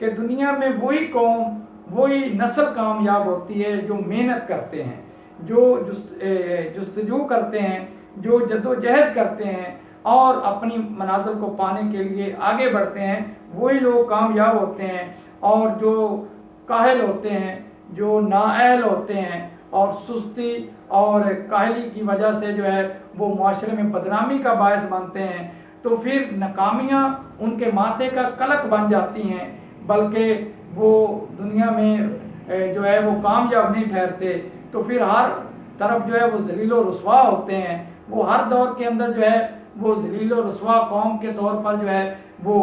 کہ دنیا میں وہی قوم وہی نسل کامیاب ہوتی ہے جو محنت کرتے ہیں، جو جستجو کرتے ہیں، جو جد و جہد کرتے ہیں اور اپنی منازل کو پانے کے لیے آگے بڑھتے ہیں، وہی لوگ کامیاب ہوتے ہیں۔ اور جو کاہل ہوتے ہیں، جو نااہل ہوتے ہیں اور سستی اور کاہلی کی وجہ سے جو ہے وہ معاشرے میں بدنامی کا باعث بنتے ہیں، تو پھر ناکامیاں ان کے ماتھے کا کلک بن جاتی ہیں، بلکہ وہ دنیا میں جو ہے وہ کامیاب نہیں ٹھہرتے، تو پھر ہر طرف جو ہے وہ ذلیل و رسوا ہوتے ہیں۔ وہ ہر دور کے اندر جو ہے وہ ذلیل و رسوا قوم کے طور پر جو ہے وہ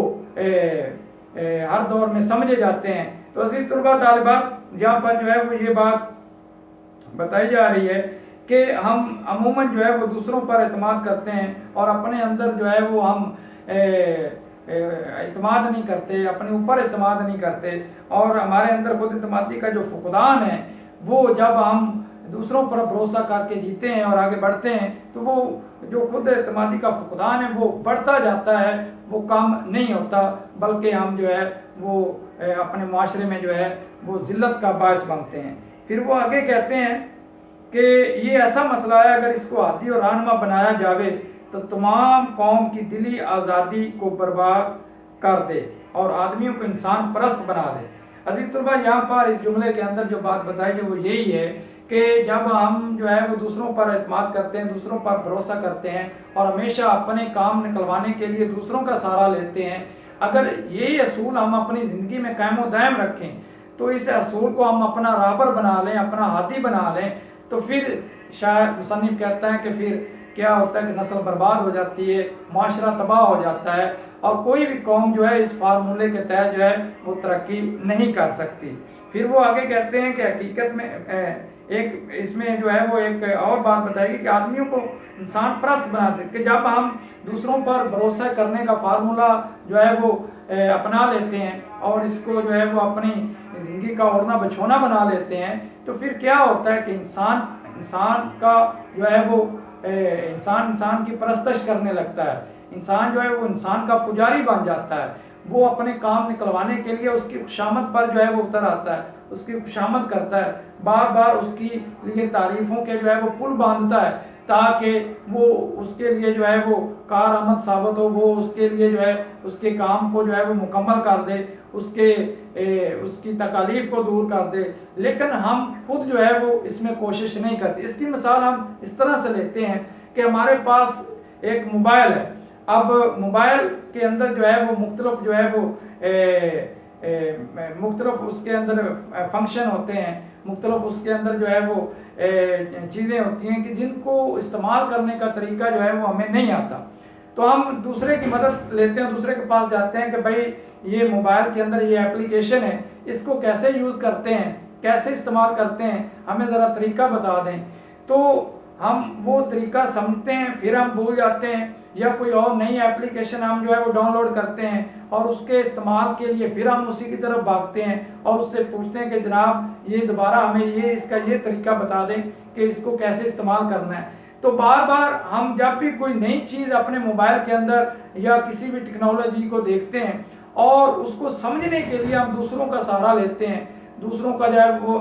ہر دور میں سمجھے جاتے ہیں۔ تو عزیز طلباء طالبات، یہاں پر جو ہے وہ یہ بات بتائی جا رہی ہے کہ ہم عموماً جو ہے وہ دوسروں پر اعتماد کرتے ہیں اور اپنے اندر جو ہے وہ ہم اعتماد نہیں کرتے، اپنے اوپر اعتماد نہیں کرتے، اور ہمارے اندر خود اعتمادی کا جو فقدان ہے وہ جب ہم دوسروں پر بھروسہ کر کے جیتے ہیں اور آگے بڑھتے ہیں تو وہ جو خود اعتمادی کا فقدان ہے وہ بڑھتا جاتا ہے، وہ کم نہیں ہوتا، بلکہ ہم جو ہے وہ اپنے معاشرے میں جو ہے وہ ذلت کا باعث بنتے ہیں۔ پھر وہ آگے کہتے ہیں کہ یہ ایسا مسئلہ ہے، اگر اس کو ہادی اور رہنما بنایا جاوے تو تمام قوم کی دلی آزادی کو برباد کر دے اور آدمیوں کو انسان پرست بنا دے۔ عزیز طلباء، یہاں پر اس جملے کے اندر جو بات بتائی ہے وہ یہی ہے کہ جب ہم جو ہے وہ دوسروں پر اعتماد کرتے ہیں، دوسروں پر بھروسہ کرتے ہیں اور ہمیشہ اپنے کام نکلوانے کے لیے دوسروں کا سہارا لیتے ہیں، اگر یہی اصول ہم اپنی زندگی میں قائم و دائم رکھیں تو اس اصول کو ہم اپنا راہبر بنا لیں، اپنا ہادی بنا لیں، تو پھر شاید مصنف کہتا ہے کہ پھر کیا ہوتا ہے کہ نسل برباد ہو جاتی ہے، معاشرہ تباہ ہو جاتا ہے اور کوئی بھی قوم جو ہے اس فارمولے کے تحت جو ہے وہ ترقی نہیں کر سکتی۔ پھر وہ آگے کہتے ہیں کہ حقیقت میں ایک اس میں جو ہے وہ ایک اور بات بتائے گی کہ آدمیوں کو انسان پرست بنا دے، کہ جب ہم دوسروں پر بھروسہ کرنے کا فارمولہ جو ہے وہ اپنا لیتے ہیں اور اس کو جو ہے وہ اپنی زندگی کا اوڑھنا بچھونا بنا لیتے ہیں، تو پھر کیا ہوتا ہے کہ انسان کا جو ہے وہ انسان کی پرستش کرنے لگتا ہے، انسان جو ہے وہ انسان کا پجاری بن جاتا ہے، وہ اپنے کام نکلوانے کے لیے اس کی خوشامد پر جو ہے وہ اتر آتا ہے، اس کی خوشامد کرتا ہے، بار بار اس کی لیے تعریفوں کے جو ہے وہ پل باندھتا ہے تاکہ وہ اس کے لیے جو ہے وہ کارآمد ثابت ہو، وہ اس کے لیے جو ہے اس کے کام کو جو ہے وہ مکمل کر دے، اس کی تکالیف کو دور کر دے، لیکن ہم خود جو ہے وہ اس میں کوشش نہیں کرتے۔ اس کی مثال ہم اس طرح سے لیتے ہیں کہ ہمارے پاس ایک موبائل ہے، اب موبائل کے اندر جو ہے وہ مختلف جو ہے وہ مختلف اس کے اندر فنکشن ہوتے ہیں، مختلف اس کے اندر جو ہے وہ چیزیں ہوتی ہیں کہ جن کو استعمال کرنے کا طریقہ جو ہے وہ ہمیں نہیں آتا، تو ہم دوسرے کی مدد لیتے ہیں، دوسرے کے پاس جاتے ہیں کہ بھائی یہ موبائل کے اندر یہ اپلیکیشن ہے، اس کو کیسے یوز کرتے ہیں، کیسے استعمال کرتے ہیں، ہمیں ذرا طریقہ بتا دیں۔ تو ہم وہ طریقہ سمجھتے ہیں، پھر ہم بھول جاتے ہیں، یا کوئی اور نئی اپلیکیشن ہم جو ہے وہ ڈاؤن لوڈ کرتے ہیں اور اس کے استعمال کے لیے پھر ہم اسی کی طرف بھاگتے ہیں اور اس سے پوچھتے ہیں کہ جناب یہ دوبارہ ہمیں اس کا یہ طریقہ بتا دیں کہ اس کو کیسے استعمال کرنا ہے۔ تو بار بار ہم جب بھی کوئی نئی چیز اپنے موبائل کے اندر یا کسی بھی ٹیکنالوجی کو دیکھتے ہیں اور اس کو سمجھنے کے لیے ہم دوسروں کا سہارا لیتے ہیں، دوسروں کا جو ہے وہ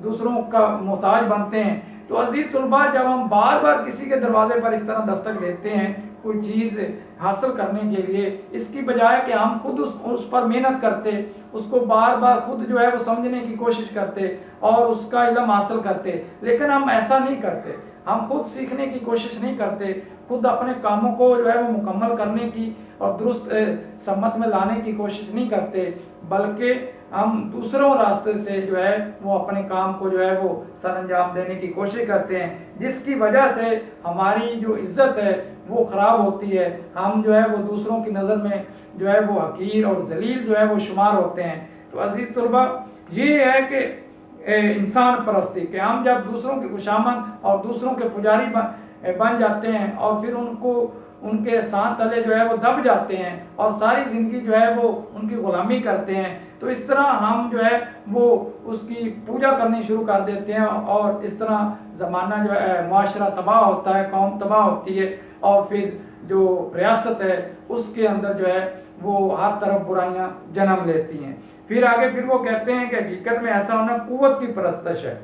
دوسروں کا محتاج بنتے ہیں، تو عزیز طلباء، جب ہم بار بار کسی کے دروازے پر اس طرح دستک دیتے ہیں کوئی چیز حاصل کرنے کے لیے، اس کی بجائے کہ ہم خود اس پر محنت کرتے، اس کو بار بار خود جو ہے وہ سمجھنے کی کوشش کرتے اور اس کا علم حاصل کرتے، لیکن ہم ایسا نہیں کرتے، ہم خود سیکھنے کی کوشش نہیں کرتے، خود اپنے کاموں کو جو ہے وہ مکمل کرنے کی اور درست سمت میں لانے کی کوشش نہیں کرتے، بلکہ ہم دوسروں راستے سے جو ہے وہ اپنے کام کو جو ہے وہ سر انجام دینے کی کوشش کرتے ہیں، جس کی وجہ سے ہماری جو عزت ہے وہ خراب ہوتی ہے، ہم جو ہے وہ دوسروں کی نظر میں جو ہے وہ حقیر اور ذلیل جو ہے وہ شمار ہوتے ہیں۔ تو عزیز طلباء، یہ ہے کہ انسان پرستی، کہ ہم جب دوسروں کی خوشامد اور دوسروں کے پجاری بن جاتے ہیں اور پھر ان کے ساتھ تلے جو ہے وہ دب جاتے ہیں اور ساری زندگی جو ہے وہ ان کی غلامی کرتے ہیں، تو اس طرح ہم جو ہے وہ اس کی پوجا کرنی شروع کر دیتے ہیں اور اس طرح زمانہ جو ہے معاشرہ تباہ ہوتا ہے، قوم تباہ ہوتی ہے اور پھر جو ریاست ہے اس کے اندر جو ہے وہ ہر طرف برائیاں جنم لیتی ہیں۔ پھر آگے پھر وہ کہتے ہیں کہ حقیقت میں ایسا ہونا قوت کی پرستش ہے،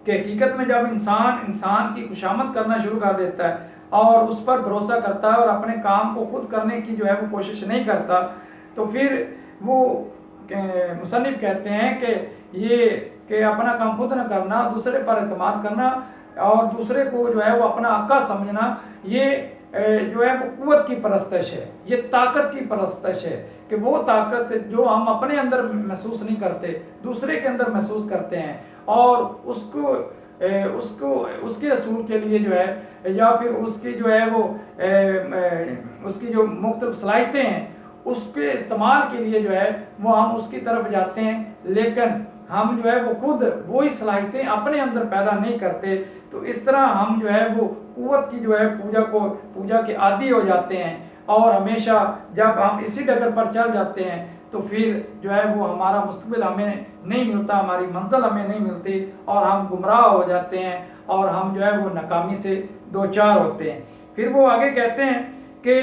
کہ حقیقت میں جب انسان کی خوشامد کرنا شروع کر دیتا ہے اور اس پر بھروسہ کرتا ہے اور اپنے کام کو خود کرنے کی جو ہے وہ کوشش نہیں کرتا، تو پھر وہ مصنف کہتے ہیں کہ یہ کہ اپنا کام خود نہ کرنا، دوسرے پر اعتماد کرنا اور دوسرے کو جو ہے وہ اپنا آقا سمجھنا، یہ جو ہے وہ قوت کی پرستش ہے، یہ طاقت کی پرستش ہے، کہ وہ طاقت جو ہم اپنے اندر محسوس نہیں کرتے دوسرے کے اندر محسوس کرتے ہیں، اور اس کے اصول کے لیے جو ہے یا پھر اس کی جو ہے وہ اس کی جو مختلف صلاحیتیں ہیں اس کے استعمال کے لیے جو ہے وہ ہم اس کی طرف جاتے ہیں، لیکن ہم جو ہے وہ خود وہی صلاحیتیں اپنے اندر پیدا نہیں کرتے، تو اس طرح ہم جو ہے وہ قوت کی جو ہے پوجا کے عادی ہو جاتے ہیں، اور ہمیشہ جب ہم اسی ڈگر پر چل جاتے ہیں تو پھر جو ہے وہ ہمارا مستقبل ہمیں نہیں ملتا، ہماری منزل ہمیں نہیں ملتی، اور ہم گمراہ ہو جاتے ہیں اور ہم جو ہے وہ ناکامی سے دوچار ہوتے ہیں۔ پھر وہ آگے کہتے ہیں کہ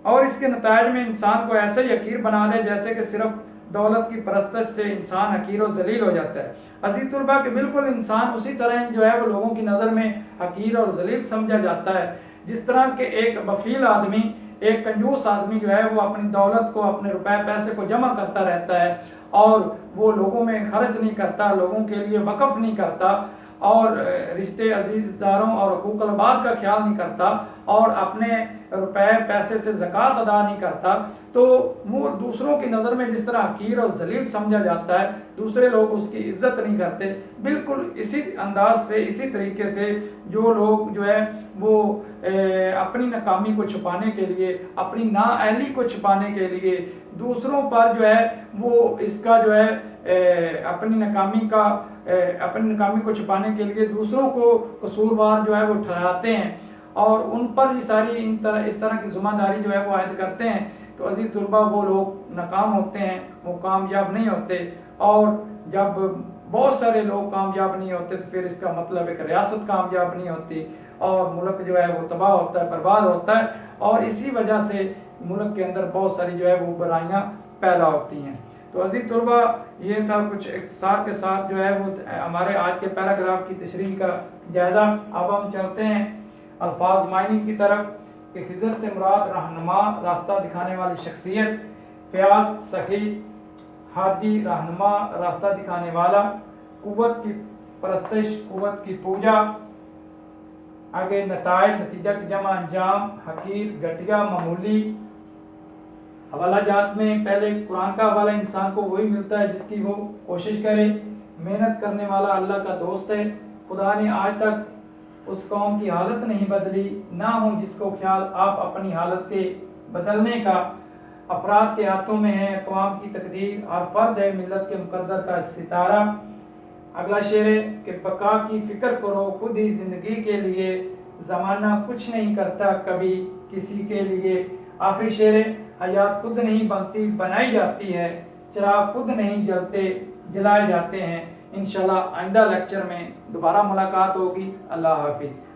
اور اس کے نتائج میں انسان کو ایسے ہی حقیر بنا دے جیسے کہ صرف دولت کی پرستش سے انسان حقیر و ذلیل ہو جاتا ہے۔ عزیز طلباء کہ بالکل انسان اسی طرح جو ہے وہ لوگوں کی نظر میں حقیر اور ذلیل سمجھا جاتا ہے، جس طرح کہ ایک بخیل آدمی، ایک کنجوس آدمی جو ہے وہ اپنی دولت کو، اپنے روپے پیسے کو جمع کرتا رہتا ہے اور وہ لوگوں میں خرچ نہیں کرتا، لوگوں کے لیے وقف نہیں کرتا، اور رشتے عزیز داروں اور حقوق العباد کا خیال نہیں کرتا، اور اپنے روپے پیسے سے زکوٰۃ ادا نہیں کرتا، تو وہ دوسروں کی نظر میں جس طرح حقیر اور ذلیل سمجھا جاتا ہے، دوسرے لوگ اس کی عزت نہیں کرتے، بالکل اسی انداز سے، اسی طریقے سے جو لوگ جو ہے وہ اپنی ناکامی کو چھپانے کے لیے، اپنی نااہلی کو چھپانے کے لیے دوسروں پر جو ہے وہ اس کا جو ہے اپنی ناکامی کو چھپانے کے لیے دوسروں کو قصوروار جو ہے وہ ٹھہراتے ہیں اور ان پر یہ ساری اس طرح کی ذمہ داری جو ہے وہ عائد کرتے ہیں، تو عزیز طلباء وہ لوگ ناکام ہوتے ہیں، وہ کامیاب نہیں ہوتے، اور جب بہت سارے لوگ کامیاب نہیں ہوتے تو پھر اس کا مطلب ہے کہ ریاست کامیاب نہیں ہوتی اور ملک جو ہے وہ تباہ ہوتا ہے، برباد ہوتا ہے، اور اسی وجہ سے ملک کے اندر بہت ساری جو ہے وہ برائیاں پیدا ہوتی ہیں۔ تو عزیز طلباء یہ تھا کچھ اختصار کے ساتھ جو ہے وہ ہمارے آج کے پیراگراف کی تشریح کا جائزہ۔ اب ہم چلتے ہیں الفاظ معنی کی طرف کہ خضر سے مراد رہنما، راستہ دکھانے والی شخصیت، فیاض صحیح، ہادی رہنما، راستہ دکھانے والا، قوت کی پرستش، قوت کی پوجا، آگے نتائج، نتیجہ کی جمع انجام، حقیر، گھٹیا، معمولی۔ حوالہ جات میں پہلے قرآن کا حوالہ انسان کو وہی ملتا ہے جس کی وہ کوشش کرے۔ محنت کرنے والا اللہ کا دوست ہے، خدا نے آج تک اس قوم کی حالت نہیں بدلی، نہ ہو جس کو خیال آپ اپنی حالت کے بدلنے کا۔ افراد کے ہاتھوں میں ہے اقوام کی تقدیر، ہر فرد ہے ملت کے مقدر کا ستارہ۔ اگلا شعر ہے کہ بقا کی فکر کرو خود ہی زندگی کے لیے، زمانہ کچھ نہیں کرتا کبھی کسی کے لیے۔ آخری شعر ہے حیات خود نہیں بنتی بنائی جاتی ہے، چراغ خود نہیں جلتے جلائے جاتے ہیں۔ انشاءاللہ آئندہ لیکچر میں دوبارہ ملاقات ہوگی۔ اللہ حافظ۔